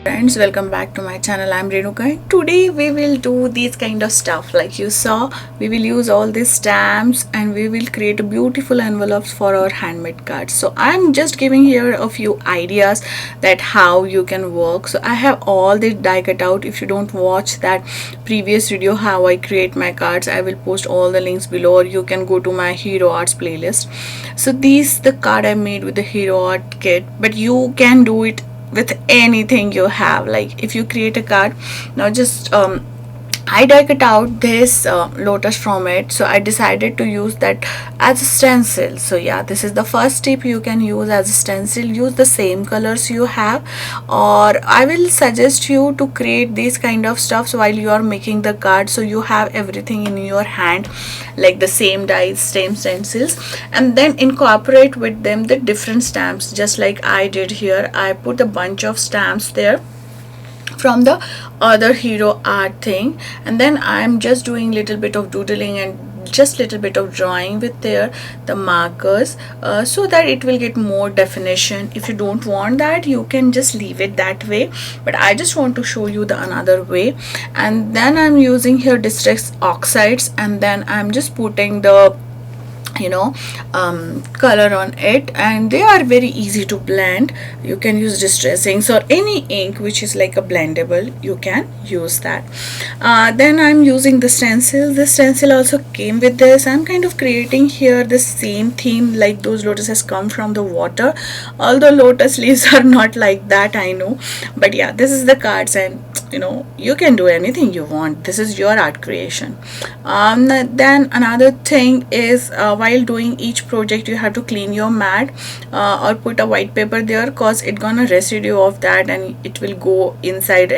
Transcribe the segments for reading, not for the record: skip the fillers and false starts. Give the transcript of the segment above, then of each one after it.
Friends, welcome back to my channel. I'm Renuka. Today we will do these kind of stuff. Like you saw, we will use all these stamps and we will create beautiful envelopes for our handmade cards. So I'm just giving here a few ideas that how you can work. So I have all the die cut out. If you don't watch that previous video how I create my cards, I will post all the links below, or you can go to my Hero Arts playlist. So these the card I made with the Hero Art kit, but you can do it with anything you have. Like if you create a card now, just I dug it out this lotus from it, so I decided to use that as a stencil. So yeah, this is the first tip you can use as a stencil. Use the same colors you have, or I will suggest you to create these kind of stuffs while you are making the card, so you have everything in your hand, like the same dies, same stencils, and then incorporate with them the different stamps. Just like I did here, I put a bunch of stamps there from the other Hero Art thing, and then I'm just doing little bit of doodling and just little bit of drawing with the markers, so that it will get more definition. If you don't want that, you can just leave it that way, but I just want to show you the another way. And then I'm using here distress oxides, and then I'm just putting the color on it, and they are very easy to blend. You can use distressings or any ink which is like a blendable, you can use that. Then I'm using the stencil. The stencil also came with this. I'm kind of creating here the same theme, like those lotuses come from the water, although lotus leaves are not like that, I know, but yeah, this is the cards, and you can do anything you want. This is your art creation. Then another thing is, while doing each project, you have to clean your mat, or put a white paper there, cause it gonna residue of that and it will go inside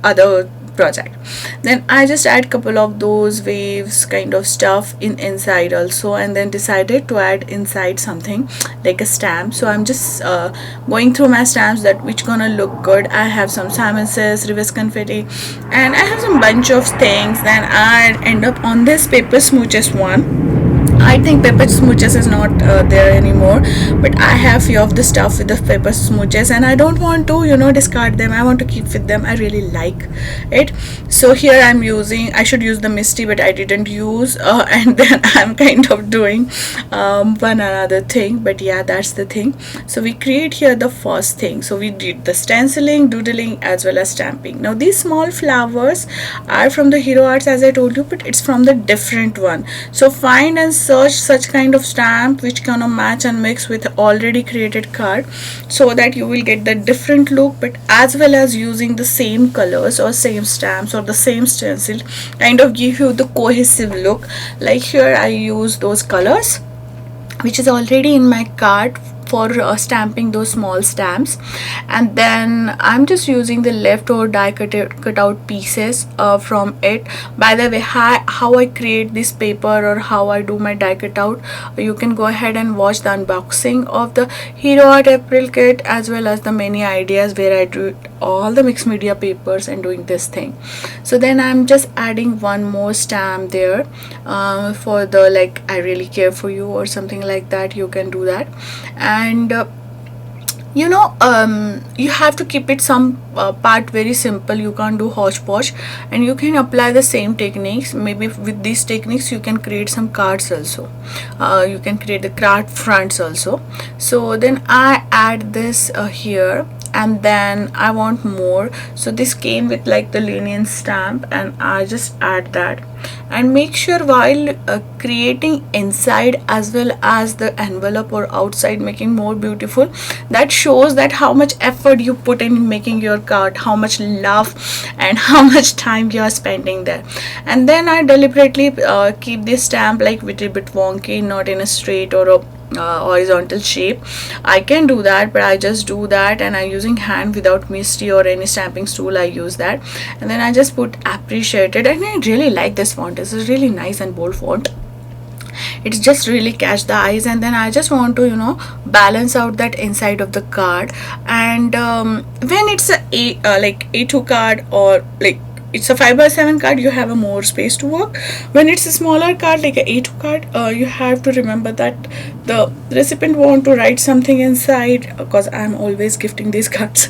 other project. Then I just add couple of those waves kind of stuff inside also, and then decided to add inside something like a stamp. So I'm just going through my stamps that which gonna look good. I have some Simon Says, reverse confetti, and I have some bunch of things. Then I end up on this paper smooches one. I think paper smooches is not there anymore, but I have few of the stuff with the paper smooches, and I don't want to discard them. I want to keep with them. I really like it. So here I'm using, I should use the Misty, but I didn't use, and then I'm kind of doing one another thing, but yeah, that's the thing. So we create here the first thing. So we did the stenciling, doodling, as well as stamping. Now these small flowers are from the Hero Arts, as I told you, but it's from the different one. So find and search such kind of stamp which gonna match and mix with already created card, so that you will get the different look, but as well as using the same colors or same stamps or the same stencil kind of give you the cohesive look. Like here I use those colors which is already in my card for stamping those small stamps, and then I'm just using the leftover die cut out pieces from it. By the way, how I create this paper or how I do my die cut out, you can go ahead and watch the unboxing of the Hero Art April kit, as well as the many ideas where I do all the mixed media papers and doing this thing. So then I'm just adding one more stamp there, for the like I really care for you or something like that. You can do that, and you have to keep it some part very simple. You can't do hodgepodge, and you can apply the same techniques. Maybe with these techniques you can create some cards also. You can create the card fronts also. So then I add this here, and then I want more. So this came with like the linen stamp, and I just add that. And make sure while creating inside as well as the envelope or outside, making more beautiful, that shows that how much effort you put in making your card, how much love and how much time you are spending there. And then I deliberately keep this stamp like little bit wonky, not in a straight or a horizontal shape. I can do that, but I just do that, and I'm using hand without Misty or any stamping tool. I use that, and then I just put appreciated, and I really like this font. This is really nice and bold font. It's just really catch the eyes. And then I just want to balance out that inside of the card. And when it's like A2 card or like it's a 5 by 7 card, you have a more space to work. When it's a smaller card like a A2 card, you have to remember that the recipient want to write something inside, because I'm always gifting these cards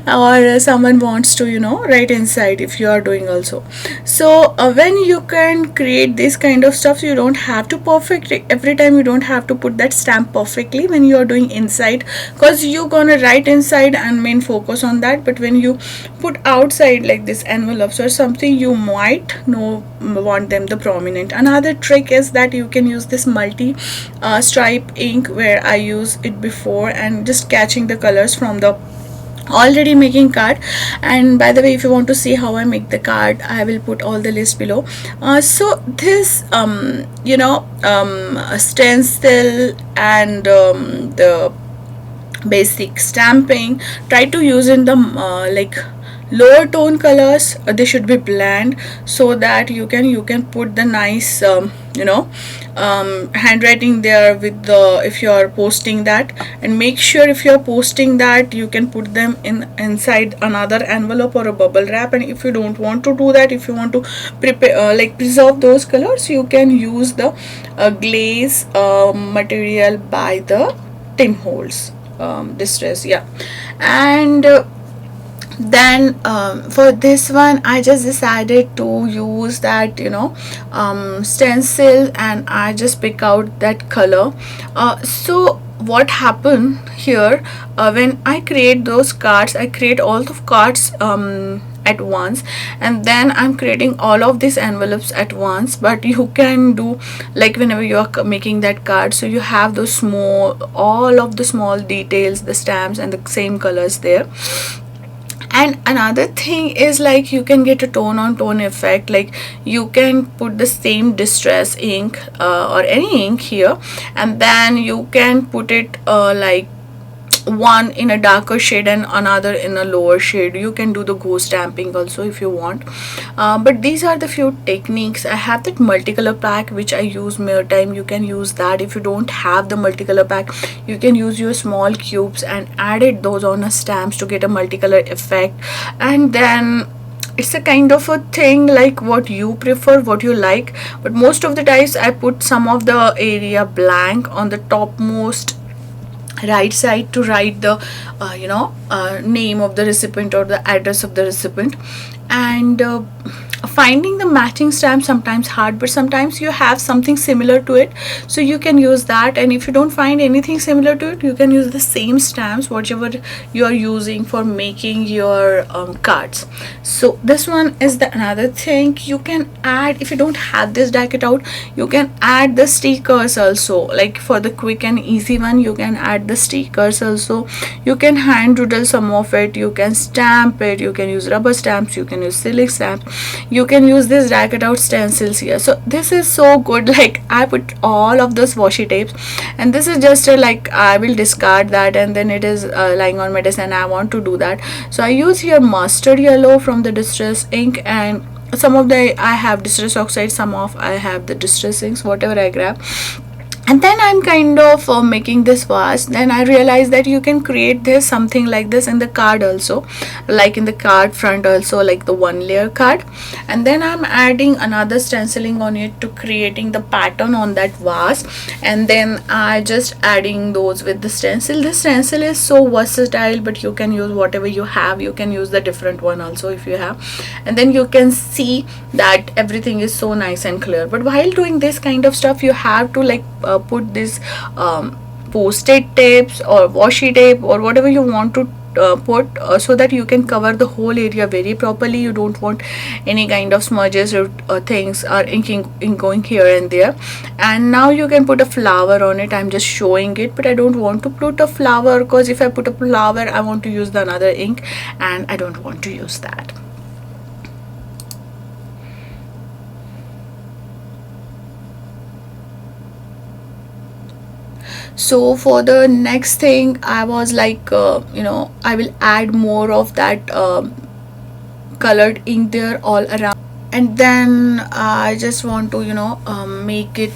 or someone wants to, you know, write inside if you are doing also. So when you can create this kind of stuff, you don't have to perfect it every time, you don't have to put that stamp perfectly when you are doing inside, because you're gonna write inside and main focus on that. But when you put outside like this envelopes or something, you might know want them the prominent. Another trick is that you can use this multi stripe ink, where I use it before, and just catching the colors from the already making card. And by the way, if you want to see how I make the card, I will put all the list below. So this you know, stencil and the basic stamping, try to use in the like lower tone colors. They should be bland, so that you can put the nice you know, handwriting there with the, if you are posting that. And make sure if you are posting that, you can put them inside another envelope or a bubble wrap. And if you don't want to do that, if you want to prepare like preserve those colors, you can use the glaze material by the Tim Holtz distress. Yeah. And then for this one, I just decided to use that, you know, stencil, and I just pick out that color. So what happened here, when I create those cards, I create all the cards at once, and then I'm creating all of these envelopes at once. But you can do like whenever you are making that card, so you have those small, all of the small details, the stamps and the same colors there. And another thing is, like, you can get a tone on tone effect. Like, you can put the same distress ink or any ink here, and then you can put it like one in a darker shade and another in a lower shade. You can do the ghost stamping also if you want. But these are the few techniques. I have that multicolor pack which I use mere time. You can use that. If you don't have the multicolor pack, you can use your small cubes and added those on a stamps to get a multicolor effect. And then it's a kind of a thing like what you prefer, what you like. But most of the times I put some of the area blank on the topmost right side to write the you know, name of the recipient or the address of the recipient. And finding the matching stamp sometimes hard, but sometimes you have something similar to it, so you can use that. And if you don't find anything similar to it, you can use the same stamps whatever you are using for making your cards. So this one is the another thing you can add. If you don't have this die cut out, you can add the stickers also. Like for the quick and easy one, you can add the stickers also. You can hand doodle some of it, you can stamp it, you can use rubber stamps, you can use silk stamp, you can use this die cut out stencils here. So this is so good. Like, I put all of those washi tapes, and this is just a, like, I will discard that, and then it is lying on my desk and I want to do that. So I use here mustard yellow from the distress ink, and some of the I have distress oxide, some of I have the distress inks, whatever I grab. And then I'm kind of making this vase. Then I realized that you can create this something like this in the card also, like in the card front also, like the one layer card. And then I'm adding another stenciling on it to creating the pattern on that vase. And then I just adding those with the stencil. This stencil is so versatile, but you can use whatever you have. You can use the different one also if you have. And then you can see that everything is so nice and clear. But while doing this kind of stuff, you have to like put this post-it tapes or washi tape or whatever you want to put so that you can cover the whole area very properly. You don't want any kind of smudges or things or ink going here and there. And now you can put a flower on it. I'm just showing it, but I don't want to put a flower, because if I put a flower, I want to use the another ink, and I don't want to use that. So for the next thing, I was like you know, I will add more of that colored ink there all around. And then I just want to, you know, make it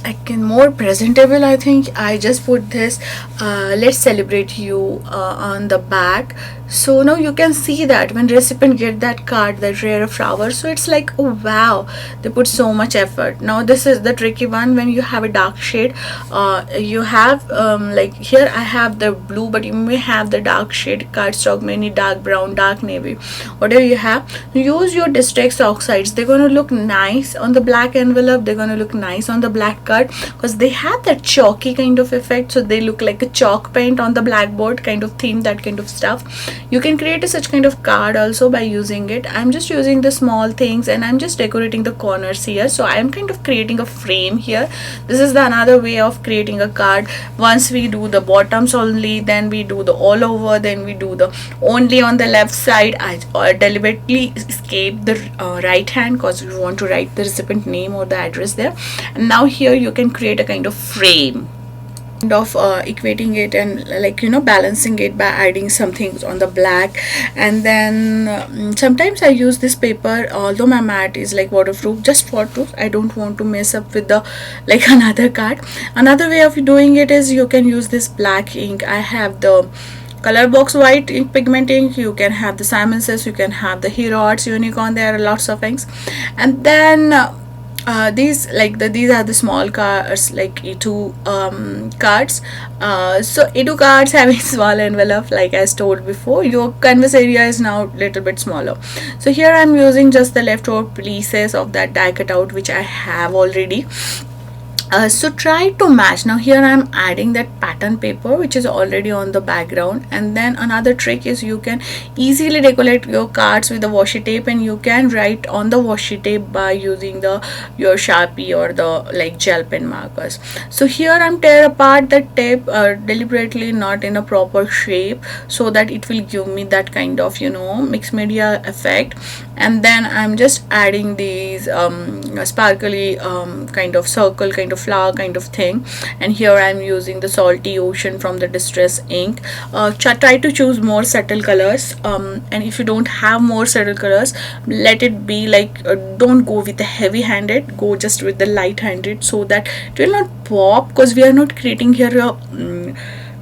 like more presentable, I think I just put this let's celebrate you on the back. So now you can see that when recipient get that card, that rare flower, so it's like, oh wow, they put so much effort. Now this is the tricky one. When you have a dark shade, you have like here I have the blue, but you may have the dark shade cardstock, many dark brown, dark navy, whatever you have. Use your distress oxides. They're going to look nice on the black envelope, they're going to look nice on the black card, because they have that chalky kind of effect, so they look like a chalk paint on the blackboard kind of theme, that kind of stuff. You can create a such kind of card also by using it. I'm just using the small things and I'm just decorating the corners here, so I'm kind of creating a frame here. This is the another way of creating a card. Once we do the bottoms only, then we do the all over, then we do the only on the left side. I deliberately escape the right hand because we want to write the recipient name or the address there. And now here you can create a kind of frame, kind of equating it and like balancing it by adding some things on the black. And then sometimes I use this paper, although my mat is like waterproof, just waterproof. I don't want to mess up with the like another card. Another way of doing it is you can use this black ink. I have the color box white ink, pigment ink. You can have the Simon Says, you can have the Hero Arts Unicorn. There are lots of inks. And then these are the small cards, like A2 cards. So A2 cards having small envelope, like I told before. Your canvas area is now little bit smaller. So here I'm using just the leftover pieces of that die cutout which I have already. So try to match. Now here I am adding that pattern paper which is already on the background. And then another trick is you can easily decorate your cards with the washi tape, and you can write on the washi tape by using your Sharpie or the like gel pen markers. So here I'm tear apart the tape deliberately, not in a proper shape, so that it will give me that kind of mixed media effect. And then I'm just adding these sparkly kind of circle, kind of flower kind of thing. And here I'm using the Salty Ocean from the Distress ink. Try to choose more subtle colors, and if you don't have more subtle colors, let it be like don't go with the heavy handed, go just with the light handed, so that it will not pop, because we are not creating here a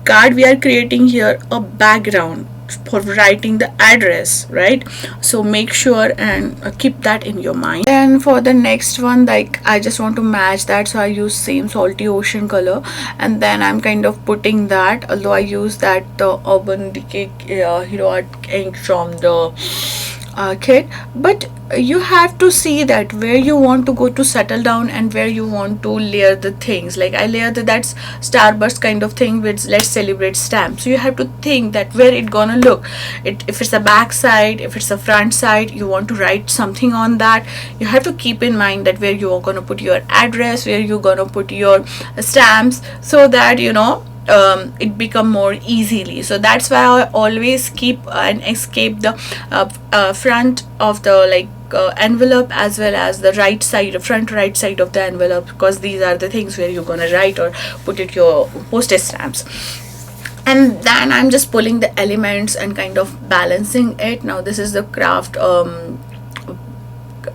card, we are creating here a background for writing the address, right? So make sure and keep that in your mind. Then for the next one, like I just want to match that, so I use same Salty Ocean color, and then I'm kind of putting that, although I use that the Urban Decay Hero Art ink from the kit, but you have to see that where you want to go to settle down and where you want to layer the things. Like I layer that's Starburst kind of thing with Let's Celebrate stamp. So you have to think that where it gonna look. If it's a back side, if it's a front side, you want to write something on that. You have to keep in mind that where you are gonna put your address, where you're gonna put your stamps, so that it become more easily. So that's why I always keep and escape the front of the envelope, as well as the front right side of the envelope, because these are the things where you're gonna write or put it your postage stamps. And then I'm just pulling the elements and kind of balancing it. Now this is the craft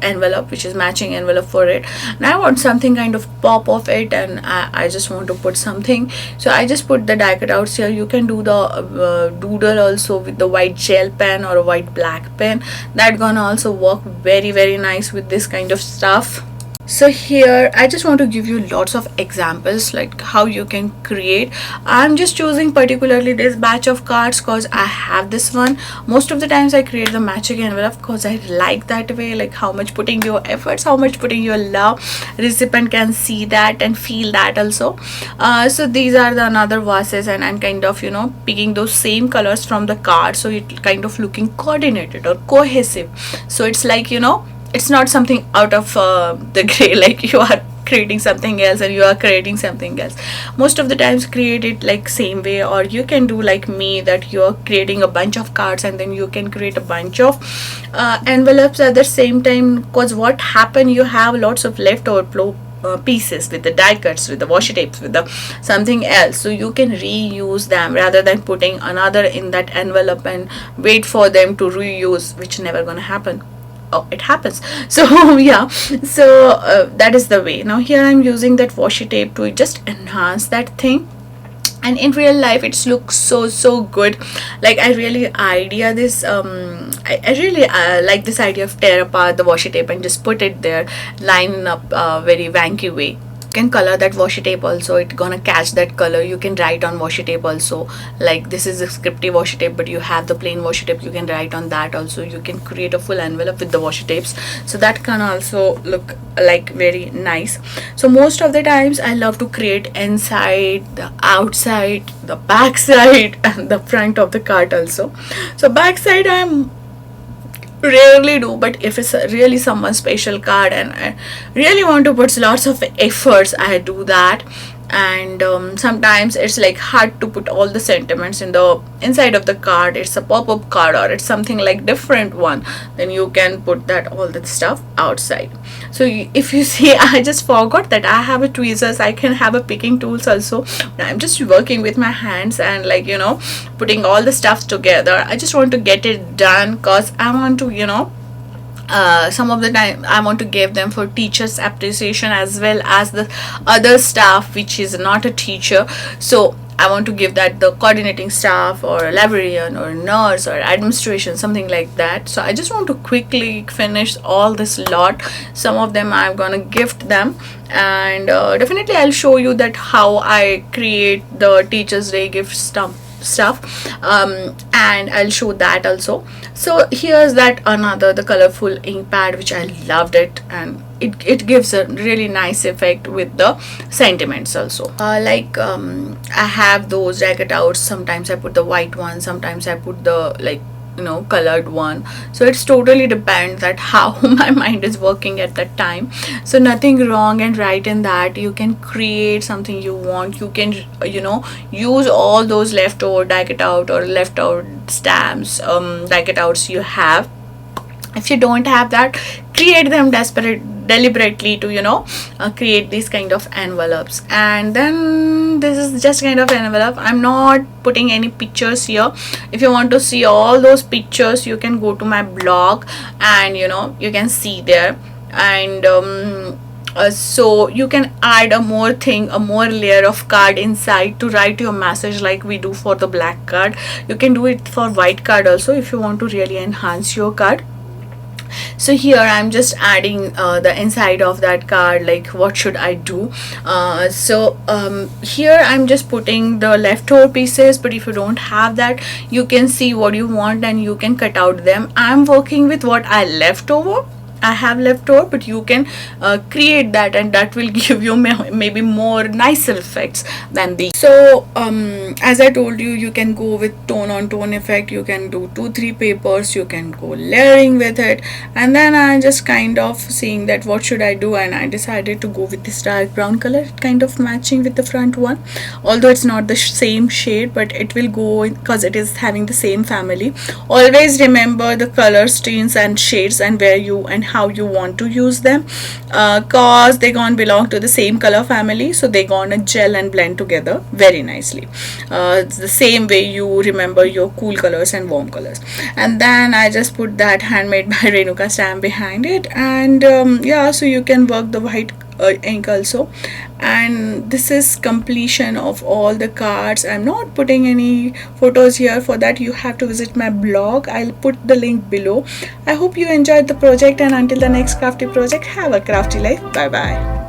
envelope, which is matching envelope for it. Now I want something kind of pop of it, and I just want to put something. So I just put the die cutouts here. You can do the doodle also with the white gel pen or a white black pen. That gonna also work very, very nice with this kind of stuff. So here I just want to give you lots of examples like how you can create. I'm just choosing particularly this batch of cards because I have this one. Most of the times I create the matching envelope because I like that way, like how much putting your efforts, how much putting your love, recipient can see that and feel that also. So these are the another vases, and I'm kind of picking those same colors from the card, so it kind of looking coordinated or cohesive. So it's like it's not something out of the gray, like you are creating something else and you are creating something else. Most of the times create it like same way, or you can do like me, that you are creating a bunch of cards and then you can create a bunch of envelopes at the same time. Because what happen, you have lots of leftover pieces with the die cuts, with the washi tapes, with the something else, so you can reuse them rather than putting another in that envelope and wait for them to reuse, which never gonna happen. oh, it happens. So yeah, so that is the way. Now here I'm using that washi tape to just enhance that thing, and in real life it looks so good. Like I really idea this I really like this idea of tear apart the washi tape and just put it there, line up very wanky way. You can color that washi tape also, it gonna catch that color. You can write on washi tape also, like this is a scripty washi tape, but you have the plain washi tape, you can write on that also. You can create a full envelope with the washi tapes, so that can also look like very nice. So most of the times I love to create inside, the outside, the back side and the front of the card also. So back side I'm rarely do, but if it's really someone's special card and I really want to put lots of efforts, I do that. And sometimes it's like hard to put all the sentiments in the inside of the card. It's a pop-up card or it's something like different one, then you can put that all the stuff outside. So if you see, I just forgot that I have a tweezers, I can have a picking tools also. I'm just working with my hands and like, you know, putting all the stuff together. I just want to get it done because I want to, you know, some of the time I want to give them for teachers appreciation as well as the other staff which is not a teacher. So I want to give that the coordinating staff or librarian or nurse or administration, something like that. So I just want to quickly finish all this lot. Some of them I'm gonna gift them, and definitely I'll show you that how I create the Teachers Day gift stuff, and I'll show that also. So here's that another the colorful ink pad which I loved it, and it gives a really nice effect with the sentiments also. I have those racket outs, sometimes I put the white one, sometimes I put the like, you know, colored one. So it's totally depends that how my mind is working at that time. So nothing wrong and right in that. You can create something you want. You can, you know, use all those leftover die cut out or leftover stamps, die cut outs you have. If you don't have that, create them deliberately to, you know, create these kind of envelopes. And then this is just kind of envelope. I'm not putting any pictures here. If you want to see all those pictures, you can go to my blog and, you know, you can see there. And so you can add a more layer of card inside to write your message like we do for the black card. You can do it for white card also if you want to really enhance your card. So here I'm just adding the inside of that card, like what should I do. Here I'm just putting the leftover pieces, but if you don't have that, you can see what you want and you can cut out them. I'm working with what I have left over, but you can create that, and that will give you maybe more nicer effects than these. So as I told you, you can go with tone on tone effect. You can do 2-3 papers, you can go layering with it. And then I just kind of seeing that what should I do, and I decided to go with this dark brown color, kind of matching with the front one, although it's not the same shade, but it will go because it is having the same family. Always remember the colors, tones and shades, and where you and how you want to use them, cause they gonna belong to the same color family, so they gonna gel and blend together very nicely. It's the same way you remember your cool colors and warm colors. And then I just put that Handmade by Renuka stamp behind it, and yeah, so you can work the white ink also. And this is completion of all the cards. I'm not putting any photos here. For that you have to visit my blog. I'll put the link below. I hope you enjoyed the project, and until the next crafty project, have a crafty life. Bye bye.